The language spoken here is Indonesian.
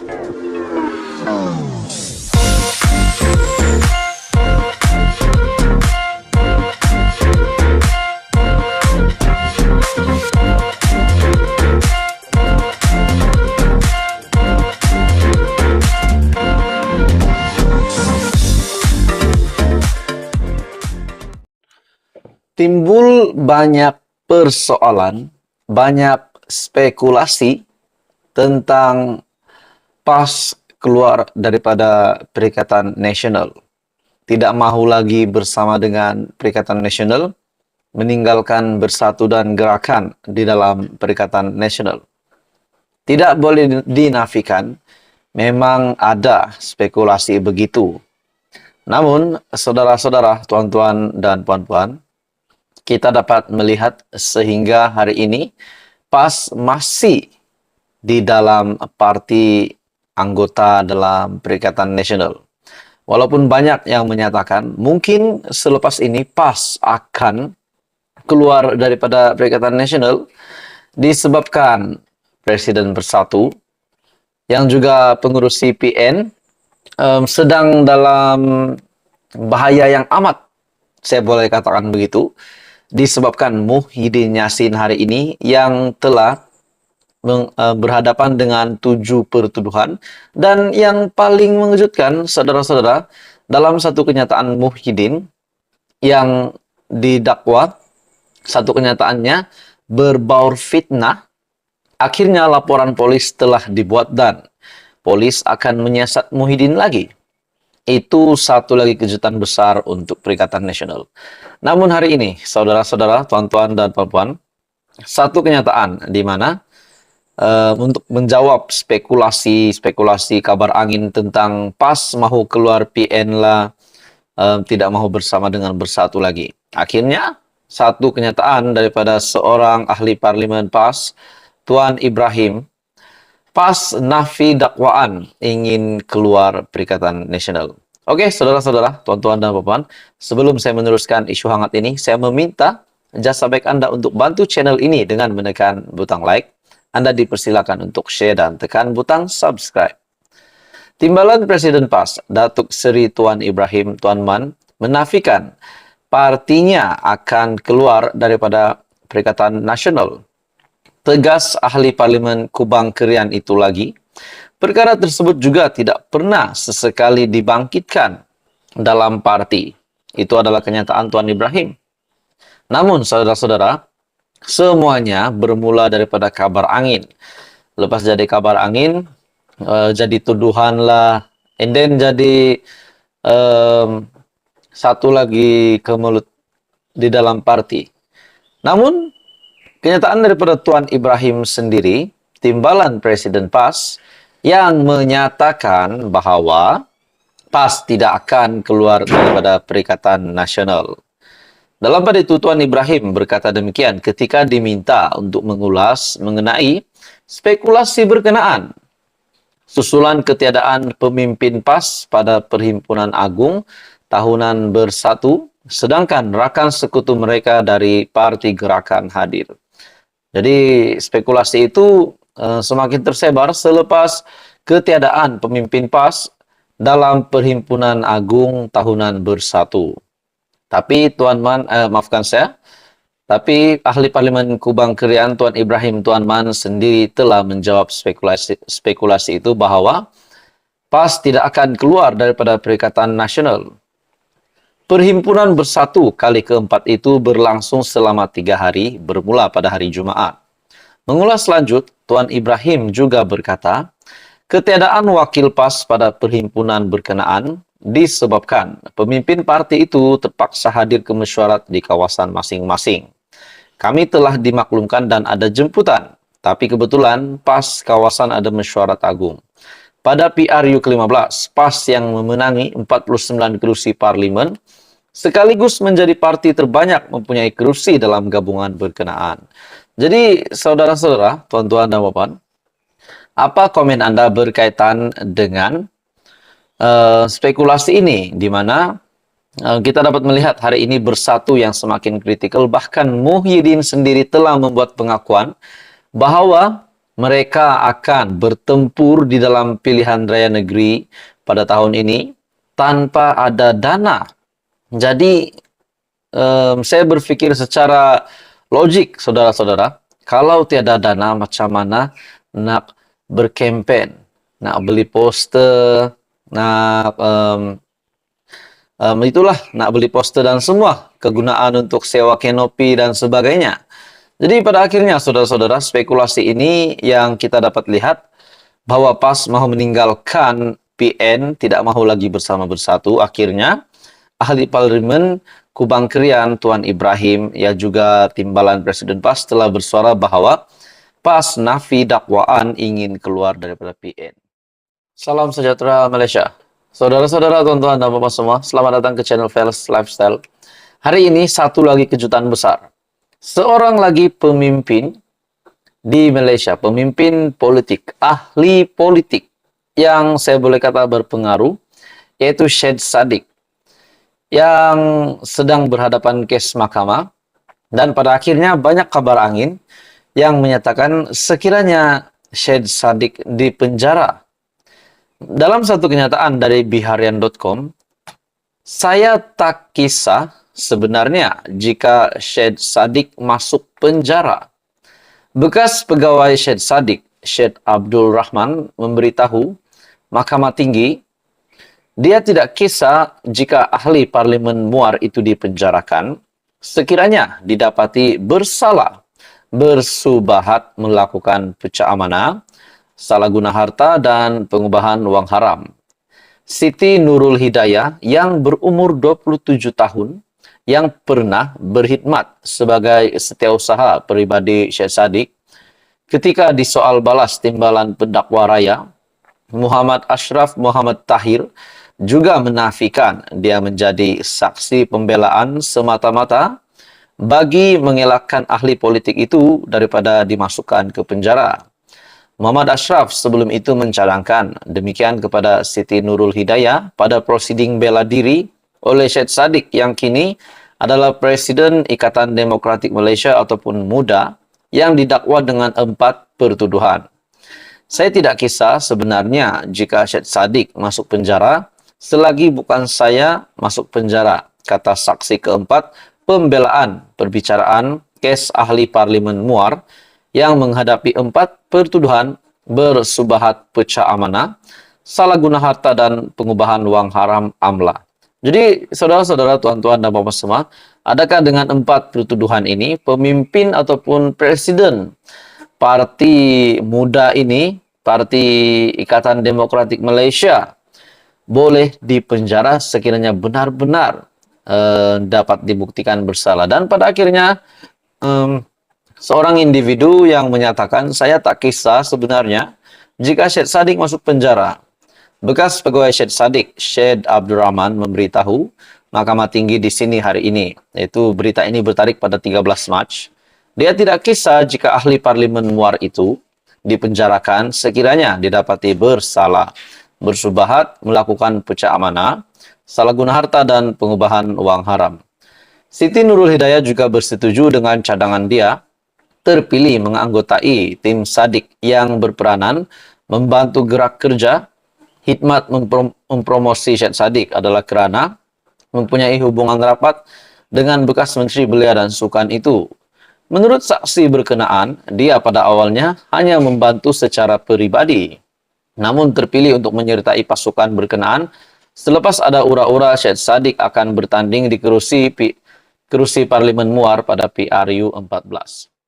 Timbul banyak persoalan, banyak spekulasi tentang PAS keluar daripada Perikatan Nasional. Tidak mahu lagi bersama dengan Perikatan Nasional, meninggalkan Bersatu dan Gerakan di dalam Perikatan Nasional. Tidak boleh dinafikan, memang ada spekulasi begitu. Namun, saudara-saudara, tuan-tuan dan puan-puan, kita dapat melihat sehingga hari ini PAS masih di dalam parti anggota dalam Perikatan Nasional. Walaupun banyak yang menyatakan mungkin selepas ini PAS akan keluar daripada Perikatan Nasional disebabkan Presiden Bersatu yang juga pengurus CPN sedang dalam bahaya yang amat, saya boleh katakan begitu, disebabkan Muhyiddin Yassin hari ini yang telah berhadapan dengan 7 pertuduhan. Dan yang paling mengejutkan, saudara-saudara, dalam satu kenyataan Muhyiddin yang didakwa, satu kenyataannya berbaur fitnah, akhirnya laporan polis telah dibuat dan polis akan menyiasat Muhyiddin lagi. Itu satu lagi kejutan besar untuk Perikatan Nasional. Namun hari ini, saudara-saudara, tuan-tuan dan puan-puan, satu kenyataan di mana untuk menjawab spekulasi kabar angin tentang PAS mahu keluar PN lah, tidak mahu bersama dengan Bersatu lagi. Akhirnya, satu kenyataan daripada seorang ahli parlimen PAS, Tuan Ibrahim, PAS nafi dakwaan ingin keluar Perikatan Nasional. Oke, saudara-saudara, tuan-tuan dan puan-puan, sebelum saya meneruskan isu hangat ini, saya meminta jasa baik Anda untuk bantu channel ini dengan menekan butang like. Anda dipersilakan untuk share dan tekan butang subscribe. Timbalan Presiden PAS, Datuk Seri Tuan Ibrahim Tuan Man, menafikan partinya akan keluar daripada Perikatan Nasional. Tegas ahli parlimen Kubang Kerian itu lagi, perkara tersebut juga tidak pernah sesekali dibangkitkan dalam parti. Itu adalah kenyataan Tuan Ibrahim. Namun, saudara-saudara, semuanya bermula daripada kabar angin. Lepas jadi kabar angin, jadi tuduhan lah, and then jadi satu lagi kemelut di dalam parti. Namun, kenyataan daripada Tuan Ibrahim sendiri, timbalan Presiden PAS, yang menyatakan bahawa PAS tidak akan keluar daripada Perikatan Nasional. Dalam pada itu, Tuan Ibrahim berkata demikian ketika diminta untuk mengulas mengenai spekulasi berkenaan susulan ketiadaan pemimpin PAS pada Perhimpunan Agung Tahunan Bersatu, sedangkan rakan sekutu mereka dari Parti Gerakan hadir. Jadi spekulasi itu semakin tersebar selepas ketiadaan pemimpin PAS dalam Perhimpunan Agung Tahunan Bersatu. Tapi tapi ahli parlimen Kubang Kerian Tuan Ibrahim Tuan Man sendiri telah menjawab spekulasi itu bahawa PAS tidak akan keluar daripada Perikatan Nasional. Perhimpunan Bersatu kali keempat itu berlangsung selama 3 hari, bermula pada hari Jumaat. Mengulas lanjut, Tuan Ibrahim juga berkata, ketiadaan wakil PAS pada perhimpunan berkenaan disebabkan pemimpin parti itu terpaksa hadir ke mesyuarat di kawasan masing-masing. Kami telah dimaklumkan dan ada jemputan, tapi kebetulan PAS kawasan ada mesyuarat agung. Pada PRU ke-15, PAS yang memenangi 49 kerusi parlimen, sekaligus menjadi parti terbanyak mempunyai kerusi dalam gabungan berkenaan. Jadi, saudara-saudara, tuan-tuan dan puan-puan, apa komen Anda berkaitan dengan spekulasi ini, di mana kita dapat melihat hari ini Bersatu yang semakin kritikal, bahkan Muhyiddin sendiri telah membuat pengakuan bahawa mereka akan bertempur di dalam pilihan raya negeri pada tahun ini tanpa ada dana. Jadi, saya berpikir secara logik, saudara-saudara, kalau tiada dana, macam mana nak berkempen, nak beli poster, nak itulah, nak beli poster dan semua kegunaan untuk sewa kanopi dan sebagainya. Jadi pada akhirnya, saudara-saudara, spekulasi ini yang kita dapat lihat bahwa PAS mahu meninggalkan PN, tidak mahu lagi bersama bersatu. Akhirnya, ahli parlimen Kubang Krian, Tuan Ibrahim, yang juga timbalan Presiden PAS telah bersuara bahwa PAS nafi dakwaan ingin keluar daripada PN. Salam sejahtera Malaysia. Saudara-saudara, tuan-tuan dan bapak semua, selamat datang ke channel Fels Lifestyle. Hari ini satu lagi kejutan besar. Seorang lagi pemimpin di Malaysia, pemimpin politik, ahli politik yang saya boleh kata berpengaruh, yaitu Syed Saddiq, yang sedang berhadapan kes mahkamah, dan pada akhirnya banyak kabar angin yang menyatakan sekiranya Syed Saddiq dipenjara. Dalam satu kenyataan dari biharian.com, saya tak kisah sebenarnya jika Syed Saddiq masuk penjara. Bekas pegawai Syed Saddiq, Syed Abdul Rahman, memberitahu Mahkamah Tinggi dia tidak kisah jika ahli parlimen Muar itu dipenjarakan sekiranya didapati bersalah, bersubahat melakukan pecah amanah, salah guna harta dan pengubahan wang haram. Siti Nurul Hidayah yang berumur 27 tahun yang pernah berkhidmat sebagai setiausaha peribadi Syed Saddiq ketika disoal balas timbalan pendakwa raya, Muhammad Ashraf Muhammad Tahir juga menafikan dia menjadi saksi pembelaan semata-mata bagi mengelakkan ahli politik itu daripada dimasukkan ke penjara. Muhammad Ashraf sebelum itu mencadangkan demikian kepada Siti Nurul Hidayah pada prosiding bela diri oleh Syed Saddiq yang kini adalah Presiden Ikatan Demokratik Malaysia ataupun MUDA yang didakwa dengan 4 pertuduhan. Saya tidak kisah sebenarnya jika Syed Saddiq masuk penjara selagi bukan saya masuk penjara, kata saksi keempat pembelaan perbicaraan kes ahli parlimen Muar yang menghadapi 4 pertuduhan bersubahat pecah amanah, salah guna harta dan pengubahan wang haram AMLA. Jadi, saudara-saudara, tuan-tuan dan bapak semua, adakah dengan 4 pertuduhan ini, pemimpin ataupun presiden parti muda ini, Parti Ikatan Demokratik Malaysia, boleh dipenjara sekiranya benar-benar dapat dibuktikan bersalah? Dan pada akhirnya, seorang individu yang menyatakan, saya tak kisah sebenarnya jika Syed Saddiq masuk penjara. Bekas pegawai Syed Saddiq, Syed Abdul Rahman, memberitahu Mahkamah Tinggi di sini hari ini, yaitu berita ini bertarik pada 13 Mac. Dia tidak kisah jika ahli parlimen Muar itu dipenjarakan sekiranya didapati bersalah, bersubahat melakukan pecah amanah, salah guna harta dan pengubahan wang haram. Siti Nurul Hidayah juga bersetuju dengan cadangan dia terpilih menganggotai tim Saddiq yang berperanan membantu gerak kerja hikmat mempromosi Syed Saddiq adalah kerana mempunyai hubungan rapat dengan bekas Menteri Belia dan Sukan itu. Menurut saksi berkenaan, dia pada awalnya hanya membantu secara peribadi, namun terpilih untuk menyertai pasukan berkenaan selepas ada ura-ura Syed Saddiq akan bertanding di kerusi Parlimen Muar pada PRU 14.